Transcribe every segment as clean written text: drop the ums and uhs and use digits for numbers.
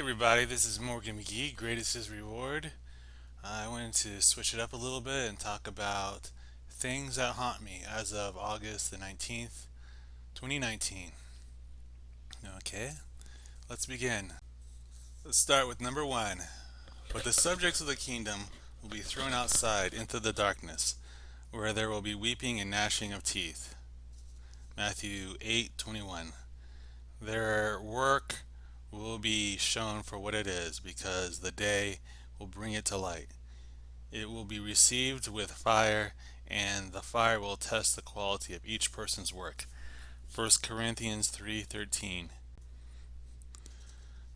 everybody, this is Morgan McGee, Greatest is Reward. I wanted to switch it up a little bit and talk about things that haunt me as of August the 19th, 2019. Okay, let's begin. Let's start with number one. But the subjects of the kingdom will be thrown outside into the darkness, where there will be weeping and gnashing of teeth. Matthew 8:21. Their work will be shown for what it is, because the day will bring it to light. It will be received with fire, and the fire will test the quality of each person's work. 1 Corinthians 3:13.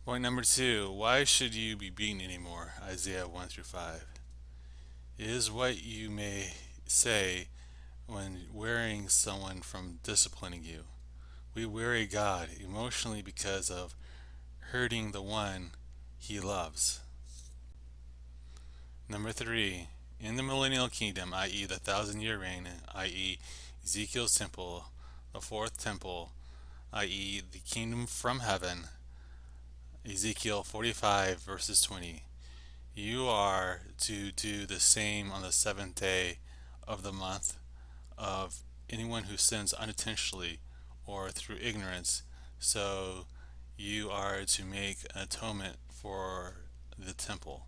Point number two, why should you be beaten anymore? Isaiah 1 through 5. It is what you may say when wearying someone from disciplining you. We weary God emotionally because of hurting the one he loves. Number three, in the millennial kingdom, i.e., the 1,000-year reign, i.e., Ezekiel's temple, the fourth temple, i.e., the kingdom from heaven, Ezekiel 45, verses 20. You are to do the same on the seventh day of the month of anyone who sins unintentionally or through ignorance. So you are to make an atonement for the temple.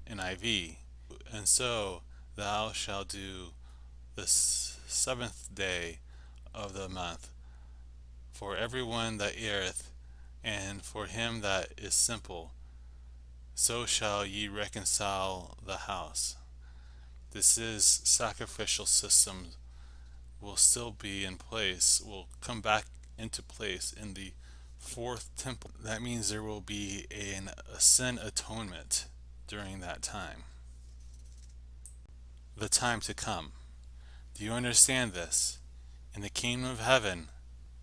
NIV. And so thou shalt do the seventh day of the month for everyone that erreth, and for him that is simple. So shall ye reconcile the house. This is sacrificial system will still be in place, will come back into place in the fourth temple. That means there will be a sin atonement during that time. The time to come. Do you understand this? In the kingdom of heaven,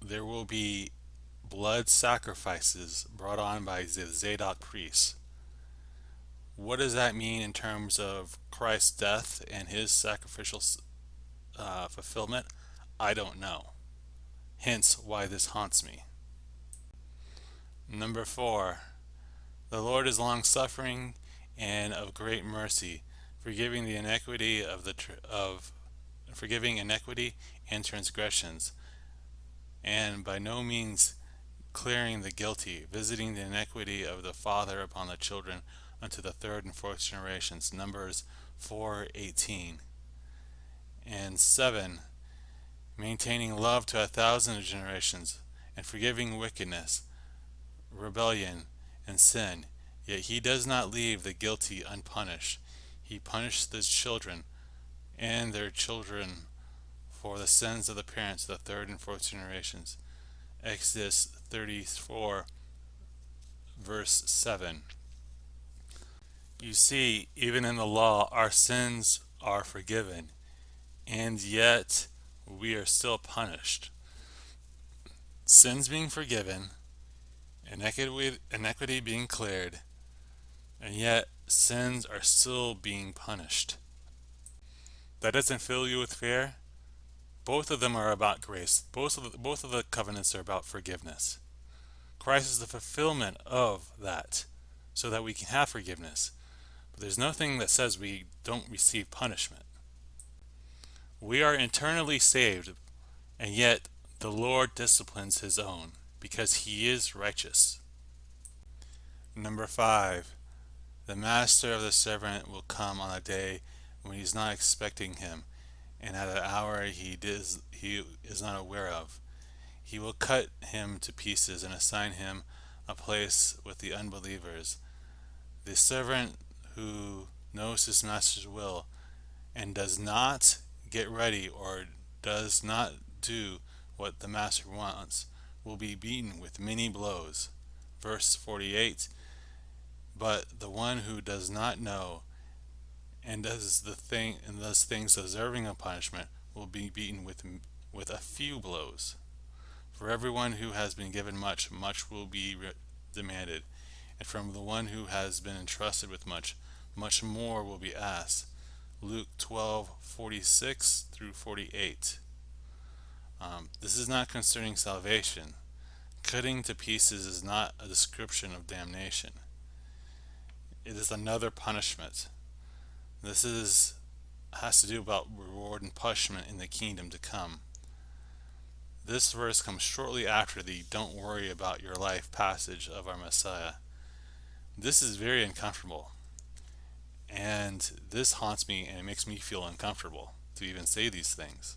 there will be blood sacrifices brought on by the Zadok priests. What does that mean in terms of Christ's death and his sacrificial fulfillment? I don't know. Hence why this haunts me. Number four, the Lord is long suffering and of great mercy, forgiving the iniquity of forgiving iniquity and transgressions, and by no means clearing the guilty, visiting the iniquity of the father upon the children unto the third and fourth generations. Numbers 4:18. And 7, maintaining love to 1,000 generations, and forgiving wickedness, rebellion, and sin. Yet he does not leave the guilty unpunished. He punished the children and their children for the sins of the parents, the third and fourth generations. Exodus 34, verse 7. You see, even in the law, our sins are forgiven, and yet we are still punished. Sins being forgiven, iniquity being cleared, and yet sins are still being punished. That doesn't fill you with fear? Both of them are about grace. Both of the covenants are about forgiveness. Christ is the fulfillment of that, so that we can have forgiveness. But there's nothing that says we don't receive punishment. We are eternally saved, and yet the Lord disciplines his own, because he is righteous. Number 5, the master of the servant will come on a day when he is not expecting him, and at an hour he is not aware of. He will cut him to pieces and assign him a place with the unbelievers. The servant who knows his master's will and does not get ready or does not do what the master wants will be beaten with many blows. Verse 48. But the one who does not know and does things deserving of punishment will be beaten with a few blows. For everyone who has been given much, much will be demanded, and from the one who has been entrusted with much, much more will be asked. Luke 12:46 through 48. This is not concerning salvation, Cutting to pieces is not a description of damnation. It is another punishment. This has to do about reward and punishment in the kingdom to come. This verse comes shortly after the "don't worry about your life" passage of our Messiah. This is very uncomfortable, and this haunts me, and it makes me feel uncomfortable to even say these things.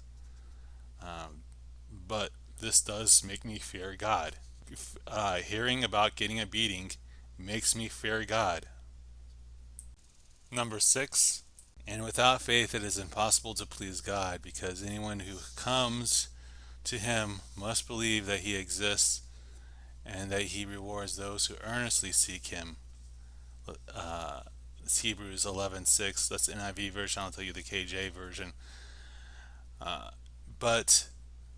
But this does make me fear God. Hearing about getting a beating makes me fear God. Number 6, and without faith it is impossible to please God, because anyone who comes to him must believe that he exists and that he rewards those who earnestly seek him. It's Hebrews 11:6. That's the NIV version. I'll tell you the KJ version. But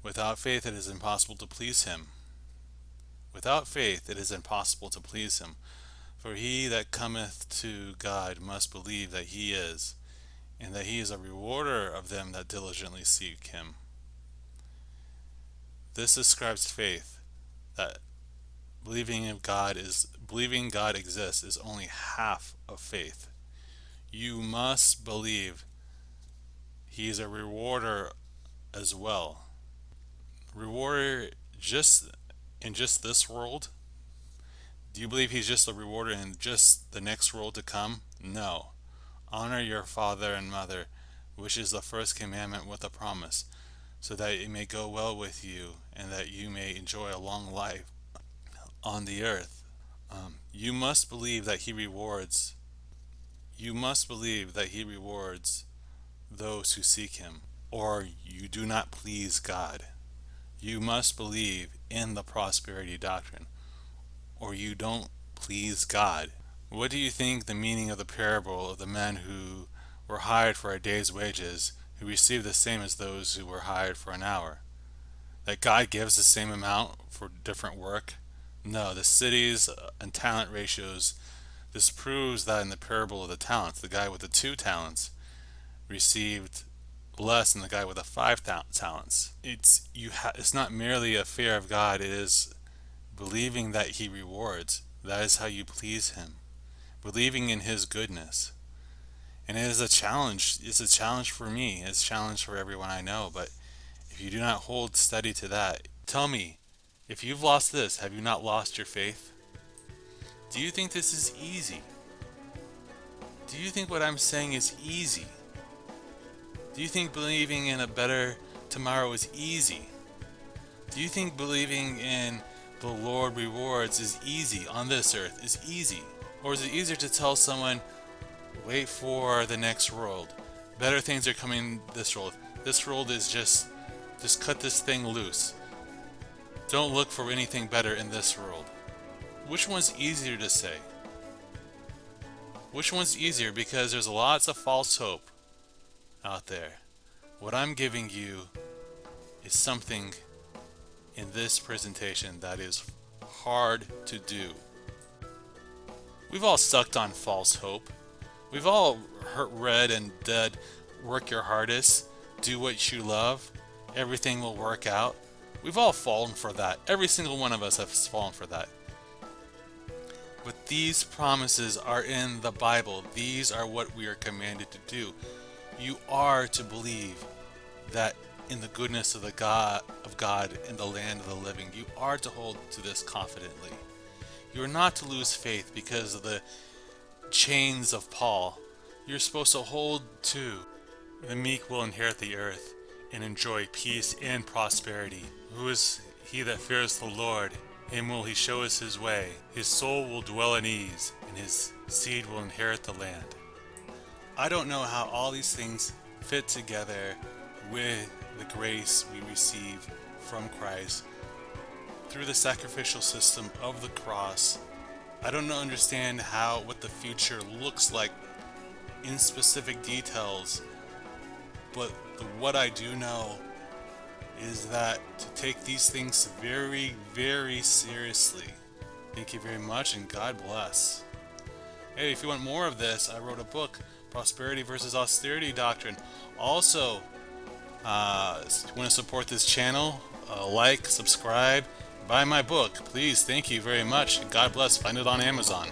without faith it is impossible to please him. Without faith it is impossible to please him. For he that cometh to God must believe that he is, and that he is a rewarder of them that diligently seek him. This describes faith, that believing God exists is only half of faith. You must believe he is a rewarder as well. Rewarder in just this world? Do you believe he's just a rewarder in just the next world to come? No. Honor your father and mother, which is the first commandment with a promise, so that it may go well with you, and that you may enjoy a long life on the earth. You must believe that he rewards. You must believe that he rewards those who seek him, or you do not please God. You must believe in the prosperity doctrine, or you don't please God. What do you think the meaning of the parable of the men who were hired for a day's wages, who received the same as those who were hired for an hour? That God gives the same amount for different work? No, the cities and talent ratios. This proves that in the parable of the talents, the guy with the 2 talents received less than the guy with the 5 talents. It's not merely a fear of God, it is believing that he rewards. That is how you please him. Believing in his goodness. And it is a challenge. It's a challenge for me. It's a challenge for everyone I know. But if you do not hold steady to that, tell me, if you've lost this, have you not lost your faith? Do you think this is easy? Do you think what I'm saying is easy? Do you think believing in a better tomorrow is easy? Do you think believing in the Lord rewards is easy on this earth, is easy? Or is it easier to tell someone, wait for the next world, better things are coming this world, is just cut this thing loose, don't look for anything better in this world? Which one's easier to say? Which one's easier? Because there's lots of false hope out there. What I'm giving you is something in this presentation that is hard to do. We've all sucked on false hope. We've all read and read, work your hardest, do what you love, everything will work out. We've all fallen for that. Every single one of us has fallen for that. But these promises are in the Bible. These are what we are commanded to do. You are to believe that in the goodness of God in the land of the living. You are to hold to this confidently. You are not to lose faith because of the chains of Paul. You're supposed to hold to. The meek will inherit the earth and enjoy peace and prosperity. Who is he that fears the Lord? Him will he show us his way. His soul will dwell in ease, and his seed will inherit the land. I don't know how all these things fit together with the grace we receive from Christ through the sacrificial system of the cross. I don't understand what the future looks like in specific details, but what I do know is that to take these things very, very seriously. Thank you very much, and God bless. Hey, if you want more of this, I wrote a book, Prosperity versus Austerity Doctrine. Also, if you want to support this channel, like, subscribe, Buy my book, please. Thank you very much. God bless. Find it on Amazon.